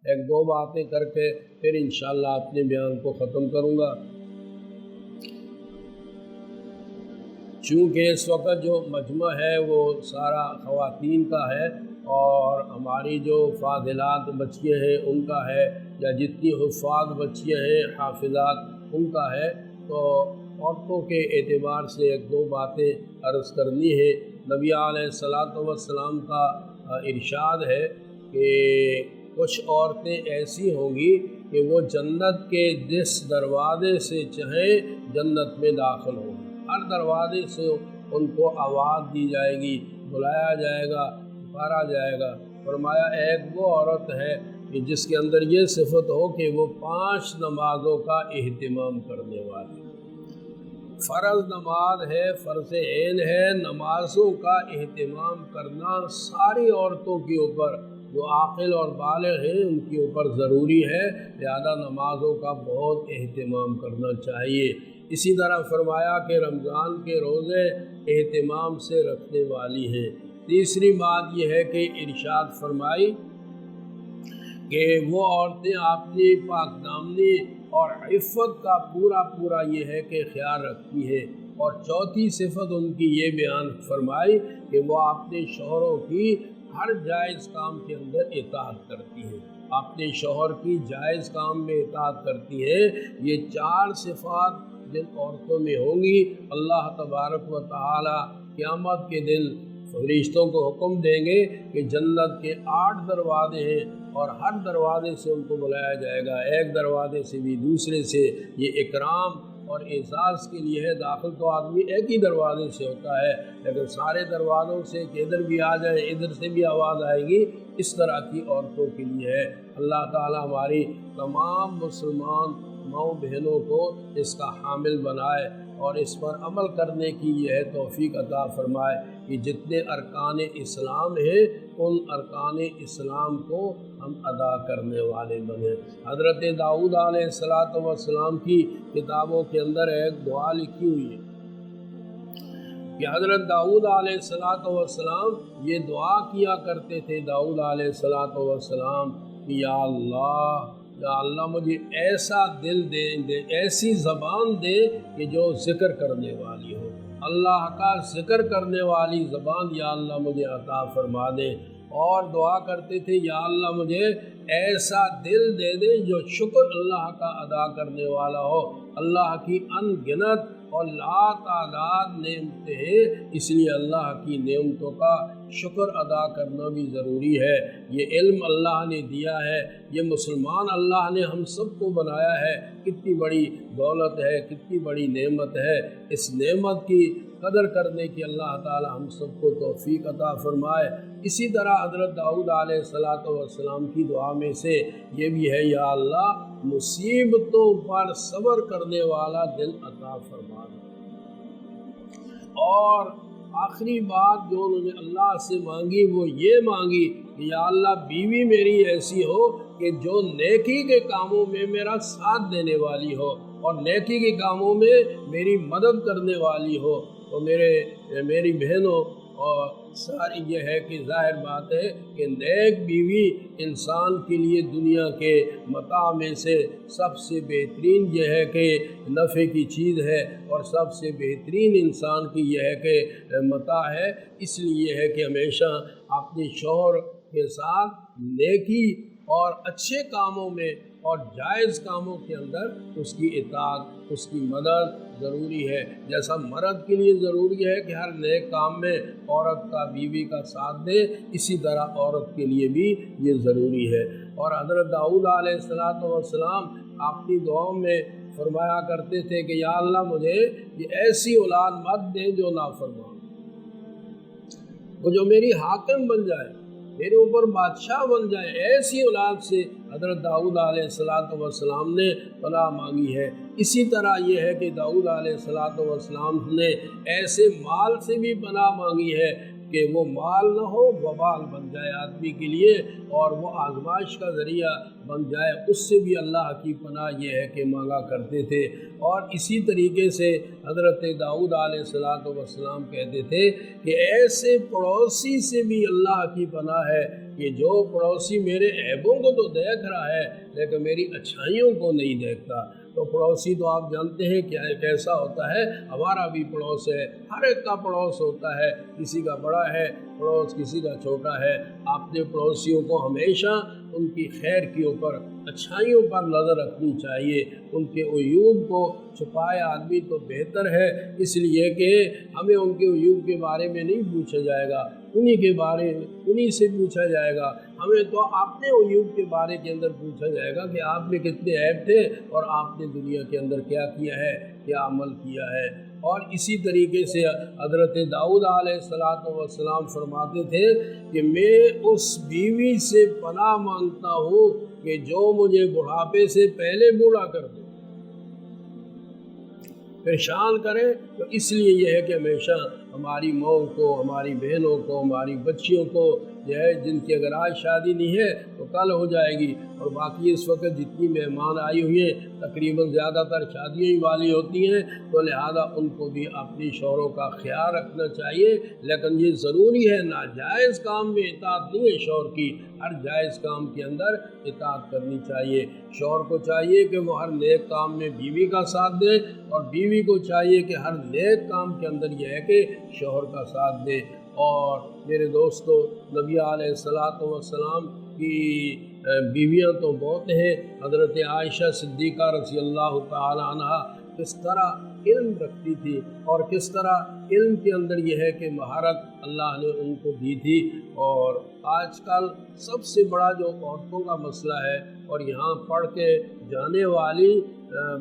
ایک دو باتیں کر کے پھر انشاءاللہ اپنے بیان کو ختم کروں گا۔ چونکہ اس وقت جو مجمع ہے وہ سارا خواتین کا ہے اور ہماری جو فاضلات بچیاں ہیں ان کا ہے، یا جتنی حفاظ بچیاں ہیں حافظات ان کا ہے، تو عورتوں کے اعتبار سے ایک دو باتیں عرض کرنی ہے۔ نبی علیہ الصلوۃ والسلام کا ارشاد ہے کہ کچھ عورتیں ایسی ہوں گی کہ وہ جنت کے جس دروازے سے چاہیں جنت میں داخل ہوں گی، ہر دروازے سے ان کو آواز دی جائے گی، بلایا جائے گا، پکارا جائے گا۔ فرمایا ایک وہ عورت ہے کہ جس کے اندر یہ صفت ہو کہ وہ 5 نمازوں کا اہتمام کرنے والی، فرض نماز ہے، فرض عین ہے، نمازوں کا اہتمام کرنا ساری عورتوں کے اوپر جو عاقل اور بالغ ہیں ان کے اوپر ضروری ہے، لہذا نمازوں کا بہت اہتمام کرنا چاہیے۔ اسی طرح فرمایا کہ رمضان کے روزے اہتمام سے رکھنے والی ہیں۔ تیسری بات یہ ہے کہ ارشاد فرمائی کہ وہ عورتیں اپنی پاک دامنی اور عفت کا پورا یہ ہے کہ خیال رکھتی ہے، اور چوتھی صفت ان کی یہ بیان فرمائی کہ وہ اپنے شوہروں کی ہر جائز کام کے اندر اطاعت کرتی ہے، اپنے شوہر کی جائز کام میں اطاعت کرتی ہے۔ یہ 4 صفات جن عورتوں میں ہوں گی، اللہ تبارک و تعالی قیامت کے دن فرشتوں کو حکم دیں گے کہ جنت کے 8 دروازے ہیں اور ہر دروازے سے ان کو بلایا جائے گا، ایک دروازے سے بھی دوسرے سے۔ یہ اکرام اور اعزاز کے لیے ہے، داخل تو آدمی ایک ہی دروازے سے ہوتا ہے، لیکن سارے دروازوں سے کہ ادھر بھی آ جائے ادھر سے بھی آواز آئے گی، اس طرح کی عورتوں کے لیے ہے۔ اللہ تعالی ہماری تمام مسلمان ماؤں بہنوں کو اس کا حامل بنائے اور اس پر عمل کرنے کی یہ توفیق عطا فرمائے کہ جتنے ارکان اسلام ہیں ان ارکان اسلام کو ہم ادا کرنے والے بنیں۔ حضرت داؤد علیہ السلام کی کتابوں کے اندر ایک دعا لکھی ہوئی ہے کہ حضرت داؤد علیہ السلام یہ دعا کیا کرتے تھے، داؤد علیہ السلام کہ یا اللہ مجھے ایسا دل دے، ایسی زبان دے کہ جو ذکر کرنے والی ہو، اللہ کا ذکر کرنے والی زبان یا اللہ مجھے عطا فرما دے۔ اور دعا کرتے تھے یا اللہ مجھے ایسا دل دے دے جو شکر اللہ کا ادا کرنے والا ہو۔ اللہ کی ان گنت اور لا تعداد نعمتیں ہیں، اس لیے اللہ کی نعمتوں کا شکر ادا کرنا بھی ضروری ہے۔ یہ علم اللہ نے دیا ہے، یہ مسلمان اللہ نے ہم سب کو بنایا ہے، کتنی بڑی دولت ہے، کتنی بڑی نعمت ہے۔ اس نعمت کی قدر کرنے کی اللہ تعالی ہم سب کو توفیق عطا فرمائے۔ اسی طرح حضرت داؤد علیہ السلام کی دعا میں سے یہ بھی ہے یا اللہ مصیبتوں پر صبر کرنے والا دل عطا فرما دے۔ اور آخری بات جو انہوں نے اللہ سے مانگی وہ یہ مانگی کہ یا اللہ بیوی میری ایسی ہو کہ جو نیکی کے کاموں میں میرا ساتھ دینے والی ہو اور نیکی کے کاموں میں میری مدد کرنے والی ہو۔ تو میری بہنوں اور ساری یہ ہے کہ ظاہر بات ہے کہ نیک بیوی انسان کے لیے دنیا کے متاع میں سے سب سے بہترین یہ ہے کہ نفع کی چیز ہے، اور سب سے بہترین انسان کی یہ ہے کہ متاع ہے۔ اس لیے ہے کہ ہمیشہ اپنے شوہر کے ساتھ نیکی اور اچھے کاموں میں اور جائز کاموں کے اندر اس کی اطاعت، اس کی مدد ضروری ہے۔ جیسا مرد کے لیے ضروری ہے کہ ہر نیک کام میں عورت کا بیوی کا ساتھ دے، اسی طرح عورت کے لیے بھی یہ ضروری ہے۔ اور حضرت داؤد علیہ السلام اپنی دعاؤں میں فرمایا کرتے تھے کہ یا اللہ مجھے یہ ایسی اولاد مت دے جو نافرمان، وہ جو میری حاکم بن جائے، میرے اوپر بادشاہ بن جائے، ایسی اولاد سے حضرت داؤد علیہ السلام نے پناہ مانگی ہے۔ اسی طرح یہ ہے کہ داؤد علیہ السلام نے ایسے مال سے بھی پناہ مانگی ہے کہ وہ مال نہ ہو وبال بن جائے آدمی کے لیے، اور وہ آزمائش کا ذریعہ بن جائے، اس سے بھی اللہ کی پناہ یہ ہے کہ مانگا کرتے تھے۔ اور اسی طریقے سے حضرت داؤد علیہ السلام کہتے تھے کہ ایسے پڑوسی سے بھی اللہ کی پناہ ہے کہ جو پڑوسی میرے عیبوں کو تو دیکھ رہا ہے لیکن میری اچھائیوں کو نہیں دیکھتا۔ تو پڑوسی تو آپ جانتے ہیں کیا کیسا ہوتا ہے، ہمارا بھی پڑوس ہے، ہر ایک کا پڑوس ہوتا ہے، کسی کا بڑا ہے پڑوس، کسی کا چھوٹا ہے۔ اپنے پڑوسیوں کو ہمیشہ ان کی خیر کے اوپر، اچھائیوں پر نظر رکھنی چاہیے، ان کے عیوب کو چھپائے آدمی تو بہتر ہے، اس لیے کہ ہمیں ان کے عیوب کے بارے میں نہیں پوچھا جائے گا، انہی سے پوچھا جائے گا۔ ہمیں تو اپنے عیوب کے بارے کے اندر پوچھا جائے گا کہ آپ میں کتنے عیب تھے اور آپ نے دنیا کے اندر کیا کیا ہے، کیا عمل کیا ہے۔ اور اسی طریقے سے حضرت داؤد علیہ السلام فرماتے تھے کہ میں اس بیوی سے پناہ مانگتا ہوں کہ جو مجھے بڑھاپے سے پہلے بوڑھا کر دے، پریشان کرے۔ تو اس لیے یہ ہے کہ ہمیشہ ہماری ماں کو، ہماری بہنوں کو، ہماری بچیوں کو جو ہے، جن کی اگر آج شادی نہیں ہے تو کل ہو جائے گی، اور باقی اس وقت جتنی مہمان آئی ہوئی ہیں تقریباً زیادہ تر شادیوں ہی والی ہوتی ہیں، تو لہذا ان کو بھی اپنی شوہروں کا خیال رکھنا چاہیے۔ لیکن یہ ضروری ہے، ناجائز کام میں اطاعت نہیں ہے شوہر کی، ہر جائز کام کے اندر اطاعت کرنی چاہیے۔ شوہر کو چاہیے کہ وہ ہر نیک کام میں بیوی کا ساتھ دے، اور بیوی کو چاہیے کہ ہر نیک کام کے اندر یہ ہے کہ شوہر کا ساتھ دے۔ اور میرے دوستو، نبی علیہ السلام کی بیویاں تو بہت ہیں۔ حضرت عائشہ صدیقہ رضی اللہ تعالی عنہ کس طرح علم رکھتی تھی، اور کس طرح علم کے اندر یہ ہے کہ مہارت اللہ نے ان کو دی تھی۔ اور آج کل سب سے بڑا جو عورتوں کا مسئلہ ہے، اور یہاں پڑھ کے جانے والی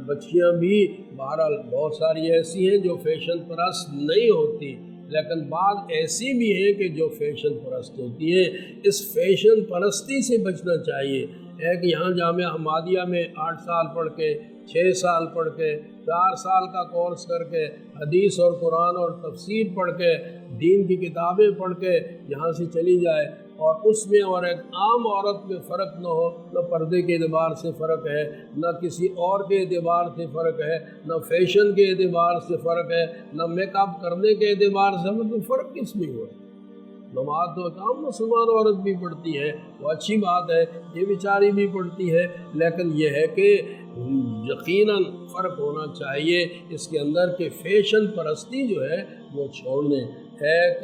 بچیاں بھی بہرحال بہت ساری ایسی ہیں جو فیشن پرست نہیں ہوتی، لیکن بعض ایسی بھی ہیں کہ جو فیشن پرست ہوتی ہیں۔ اس فیشن پرستی سے بچنا چاہیے۔ ایک یہاں جامعہ احمدیہ میں 8 سال پڑھ کے، 6 سال پڑھ کے، 4 سال کا کورس کر کے، حدیث اور قرآن اور تفسیر پڑھ کے، دین کی کتابیں پڑھ کے یہاں سے چلی جائے، اور اس میں اور ایک عام عورت میں فرق نہ ہو، نہ پردے کے اعتبار سے فرق ہے، نہ کسی اور کے اعتبار سے فرق ہے، نہ فیشن کے اعتبار سے فرق ہے، نہ میک اپ کرنے کے اعتبار سے، مطلب فرق کس میں ہوا؟ نماز تو ایک عام مسلمان عورت بھی پڑھتی ہے، وہ اچھی بات ہے، یہ بیچاری بھی پڑھتی ہے، لیکن یہ ہے کہ یقیناً فرق ہونا چاہیے اس کے اندر کہ فیشن پرستی جو ہے وہ چھوڑنے۔ ایک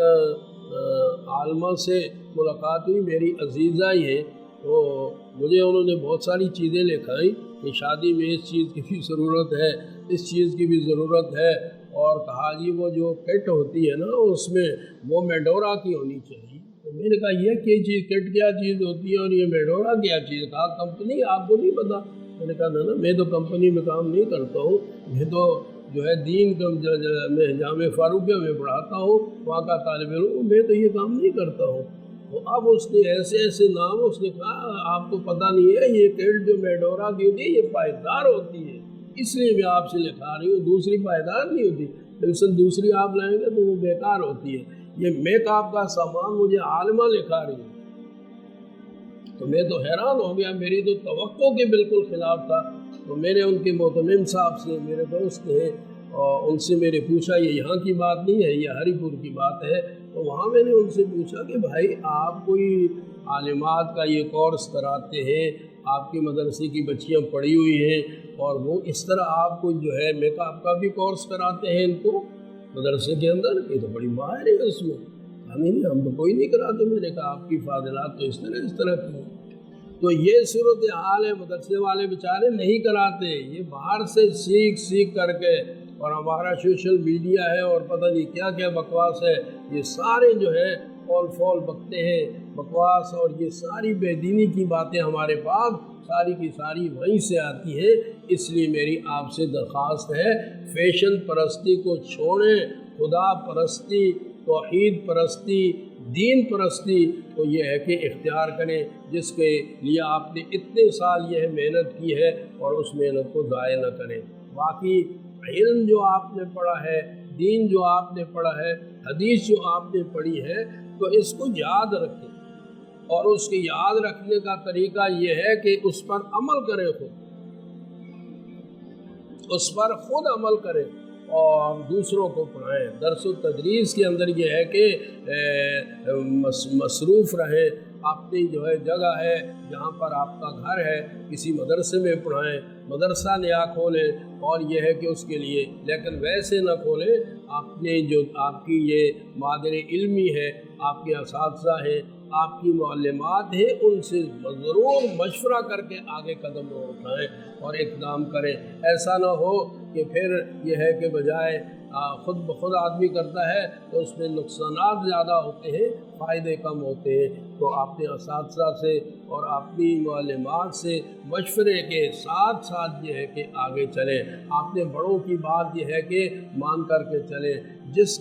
عالمہ سے ملاقات ہوئی، میری عزیزہ ہی ہے، تو مجھے انہوں نے بہت ساری چیزیں لکھائیں کہ شادی میں اس چیز کی بھی ضرورت ہے، اس چیز کی بھی ضرورت ہے، اور کہا جی وہ جو کٹ ہوتی ہے نا اس میں وہ میڈورا کی ہونی چاہیے۔ تو میں نے کہا یہ کیا چیز، کٹ کیا چیز ہوتی ہے اور یہ میڈورا کیا چیز؟ کہا کمپنی، آپ کو نہیں پتا؟ میں نے کہا نا میں تو کمپنی میں کام نہیں کرتا ہوں، میں تو جو ہے دین کا میں جامعہ فاروقیہ میں پڑھاتا ہوں، وہاں کا طالب علم، میں تو یہ کام نہیں کرتا ہوں۔ تو اب اس نے ایسے ایسے نام، اس نے کہا آپ کو پتہ نہیں ہے یہ کیٹ جو میڈورا کی ہوتی ہے یہ پائیدار ہوتی ہے، اس لیے میں آپ سے لکھا رہی ہوں، دوسری پائیدار نہیں ہوتی، دراصل دوسری آپ لائیں گے تو وہ بیکار ہوتی ہے۔ یہ میک اپ کا سامان مجھے عالمہ لکھا رہی ہے، تو میں تو حیران ہو گیا، میری تو توقع کے بالکل خلاف تھا۔ تو میں نے ان کے محتمم صاحب سے، میرے دوست ہیں، اور ان سے میں نے پوچھا یہ یہاں کی بات نہیں ہے، یہ ہری پور کی بات ہے۔ تو وہاں میں نے ان سے پوچھا کہ بھائی آپ کوئی عالمات کا یہ کورس کراتے ہیں، آپ کے مدرسے کی بچیاں پڑھی ہوئی ہیں، اور وہ اس طرح آپ کو جو ہے میک اپ کا بھی کورس کراتے ہیں ان کو مدرسے کے اندر؟ یہ تو بڑی ماہر ہے اس میں۔ ہم تو کوئی نہیں کراتے۔ میں نے کہا آپ کی فاضلات تو اس طرح کی ہیں۔ تو یہ صورتحال ہے، مدرسے والے بیچارے نہیں کراتے، یہ باہر سے سیکھ کر کے، اور ہمارا سوشل میڈیا ہے اور پتہ نہیں کیا کیا بکواس ہے، یہ سارے جو ہے فول بکتے ہیں بکواس، اور یہ ساری بے دینی کی باتیں ہمارے پاس ساری کی ساری وہیں سے آتی ہیں۔ اس لیے میری آپ سے درخواست ہے فیشن پرستی کو چھوڑیں، خدا پرستی، توحید پرستی، دین پرستی کو یہ ہے کہ اختیار کریں، جس کے لیے آپ نے اتنے سال یہ محنت کی ہے، اور اس محنت کو ضائع نہ کریں۔ باقی علم جو آپ نے پڑھا ہے، دین جو آپ نے پڑھا ہے، حدیث جو آپ نے پڑھی ہے، تو اس کو یاد رکھیں، اور اس کی یاد رکھنے کا طریقہ یہ ہے کہ اس پر عمل کریں، اس پر خود عمل کریں اور دوسروں کو پڑھائیں۔ درس و تدریس کے اندر یہ ہے کہ مصروف رہیں، اپنی جو ہے جگہ ہے جہاں پر آپ کا گھر ہے کسی مدرسے میں پڑھائیں، مدرسہ نیا کھولیں، اور یہ ہے کہ اس کے لیے لیکن ویسے نہ کھولیں، اپنے جو آپ کی یہ مادر علمی ہے، آپ کے اساتذہ ہیں، آپ کی معلمات ہیں، ان سے ضرور مشورہ کر کے آگے قدم اٹھائیں اور اقدام کریں۔ ایسا نہ ہو کہ پھر یہ ہے کہ بجائے خود بخود آدمی کرتا ہے تو اس میں نقصانات زیادہ ہوتے ہیں، فائدے کم ہوتے ہیں۔ تو اپنے اساتذہ سے اور اپنی معلمات سے مشورے کے ساتھ ساتھ یہ ہے کہ آگے چلیں، اپنے بڑوں کی بات یہ ہے کہ مان کر کے چلیں۔ جس